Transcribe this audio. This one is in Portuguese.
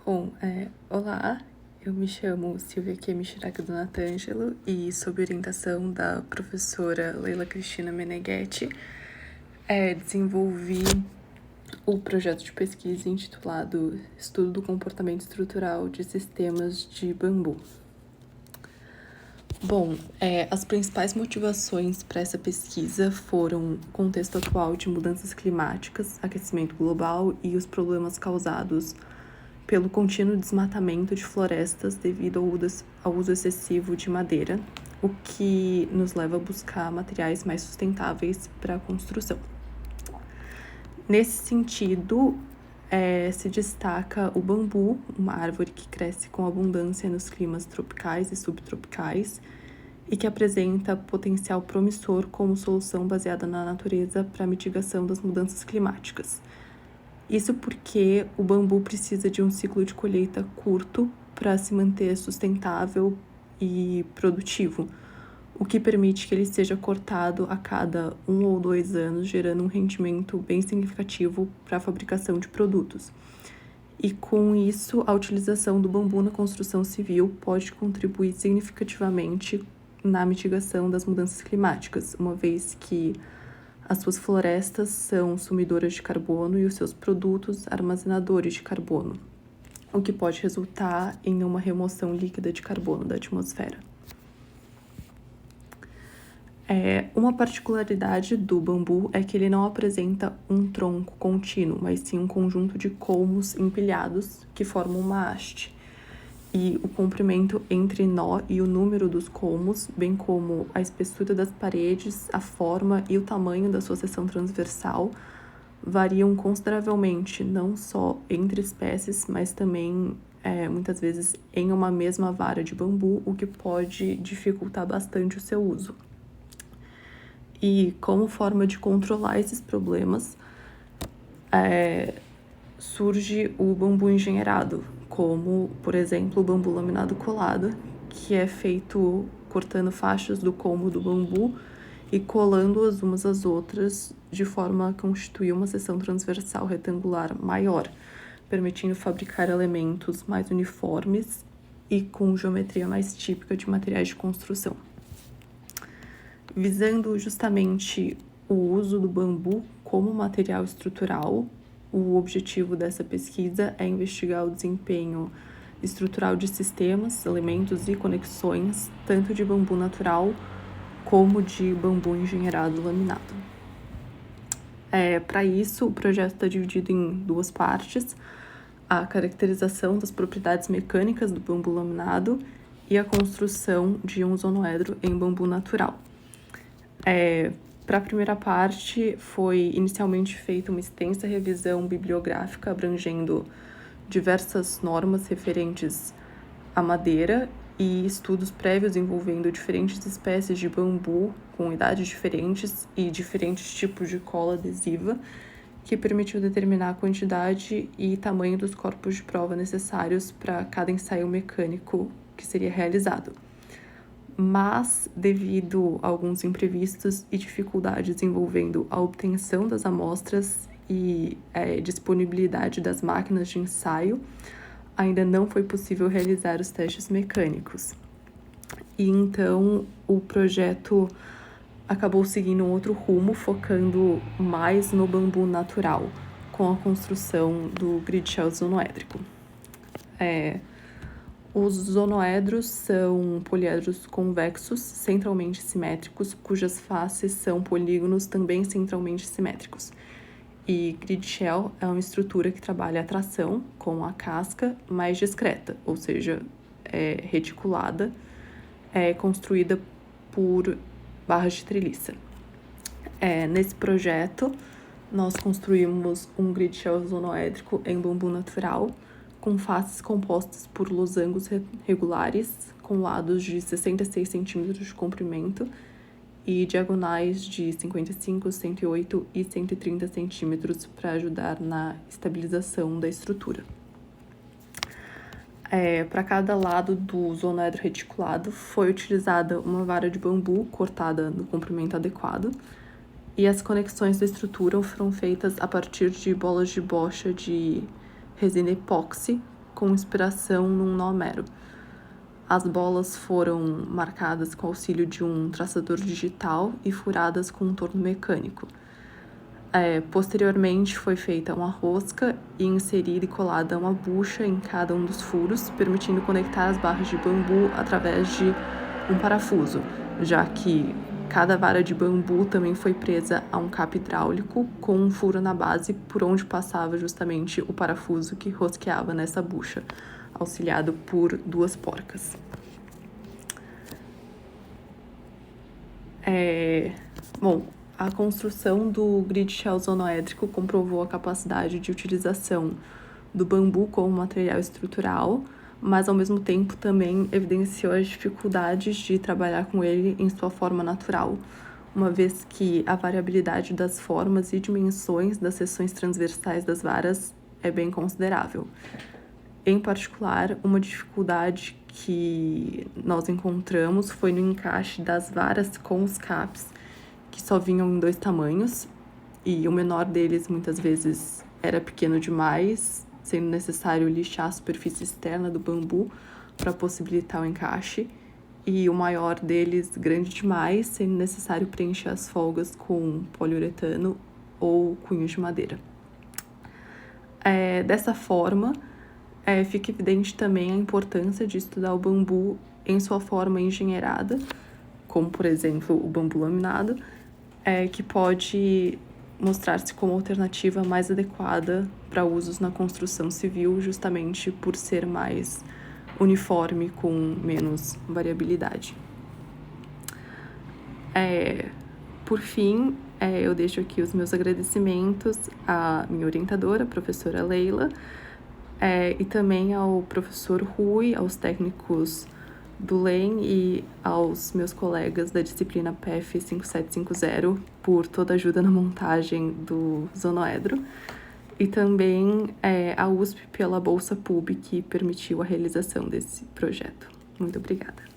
Olá, eu me chamo Silvia Kemichiraka do Natângelo e, sob orientação da professora Leila Cristina Meneghetti, desenvolvi o projeto de pesquisa intitulado Estudo do Comportamento Estrutural de Sistemas de Bambu. As principais motivações para essa pesquisa foram o contexto atual de mudanças climáticas, aquecimento global e os problemas causados pelo contínuo desmatamento de florestas devido ao uso excessivo de madeira, o que nos leva a buscar materiais mais sustentáveis para a construção. Nesse sentido, se destaca o bambu, uma árvore que cresce com abundância nos climas tropicais e subtropicais e que apresenta potencial promissor como solução baseada na natureza para a mitigação das mudanças climáticas. Isso porque o bambu precisa de um ciclo de colheita curto para se manter sustentável e produtivo, o que permite que ele seja cortado a cada 1 ou 2 anos, gerando um rendimento bem significativo para a fabricação de produtos. E com isso, a utilização do bambu na construção civil pode contribuir significativamente na mitigação das mudanças climáticas, uma vez que as suas florestas são sumidoras de carbono e os seus produtos armazenadores de carbono, o que pode resultar em uma remoção líquida de carbono da atmosfera. Uma particularidade do bambu é que ele não apresenta um tronco contínuo, mas sim um conjunto de colmos empilhados que formam uma haste. E o comprimento entre nó e o número dos colmos, bem como a espessura das paredes, a forma e o tamanho da sua seção transversal, variam consideravelmente, não só entre espécies, mas também, muitas vezes, em uma mesma vara de bambu, o que pode dificultar bastante o seu uso. E como forma de controlar esses problemas, surge o bambu engenheirado, como, por exemplo, o bambu laminado colado, que é feito cortando faixas do colmo do bambu e colando-as umas às outras de forma a constituir uma seção transversal retangular maior, permitindo fabricar elementos mais uniformes e com geometria mais típica de materiais de construção. Visando justamente o uso do bambu como material estrutural, o objetivo dessa pesquisa é investigar o desempenho estrutural de sistemas, elementos e conexões, tanto de bambu natural como de bambu engenheirado laminado. Para isso, o projeto está dividido em 2 partes: a caracterização das propriedades mecânicas do bambu laminado e a construção de um ozonoedro em bambu natural. Para a primeira parte, foi inicialmente feita uma extensa revisão bibliográfica abrangendo diversas normas referentes à madeira e estudos prévios envolvendo diferentes espécies de bambu com idades diferentes e diferentes tipos de cola adesiva, que permitiu determinar a quantidade e tamanho dos corpos de prova necessários para cada ensaio mecânico que seria realizado. Mas, devido a alguns imprevistos e dificuldades envolvendo a obtenção das amostras e disponibilidade das máquinas de ensaio, ainda não foi possível realizar os testes mecânicos. E então o projeto acabou seguindo um outro rumo, focando mais no bambu natural, com a construção do grid shell ozonoédrico. Os ozonoedros são poliedros convexos, centralmente simétricos, cujas faces são polígonos também centralmente simétricos. E grid shell é uma estrutura que trabalha a tração com a casca mais discreta, ou seja, reticulada, construída por barras de treliça. Nesse projeto, nós construímos um grid shell ozonoédrico em bambu natural, com faces compostas por losangos regulares, com lados de 66 centímetros de comprimento e diagonais de 55, 108 e 130 centímetros para ajudar na estabilização da estrutura. Para cada lado do ozonoedro reticulado foi utilizada uma vara de bambu cortada no comprimento adequado, e as conexões da estrutura foram feitas a partir de bolas de bocha de resina epóxi com inspiração num nó mero. As bolas foram marcadas com auxílio de um traçador digital e furadas com um torno mecânico. Posteriormente foi feita uma rosca e inserida e colada uma bucha em cada um dos furos, permitindo conectar as barras de bambu através de um parafuso, já que cada vara de bambu também foi presa a um cabo hidráulico com um furo na base por onde passava justamente o parafuso que rosqueava nessa bucha, auxiliado por 2 porcas. A construção do grid shell zonoédrico comprovou a capacidade de utilização do bambu como material estrutural, mas ao mesmo tempo também evidenciou as dificuldades de trabalhar com ele em sua forma natural, uma vez que a variabilidade das formas e dimensões das seções transversais das varas é bem considerável. Em particular, uma dificuldade que nós encontramos foi no encaixe das varas com os capes, que só vinham em 2 tamanhos, e o menor deles muitas vezes era pequeno demais, sendo necessário lixar a superfície externa do bambu para possibilitar o encaixe, e o maior deles grande demais, sendo necessário preencher as folgas com poliuretano ou cunhos de madeira. Dessa forma, fica evidente também a importância de estudar o bambu em sua forma engenheirada, como, por exemplo, o bambu laminado, que pode mostrar-se como alternativa mais adequada para usos na construção civil, justamente por ser mais uniforme, com menos variabilidade. Por fim, eu deixo aqui os meus agradecimentos à minha orientadora, a professora Leila, e também ao professor Rui, aos técnicos do LEM e aos meus colegas da disciplina PF 5750 por toda a ajuda na montagem do zonoedro, e também a USP pela Bolsa PUB que permitiu a realização desse projeto. Muito obrigada.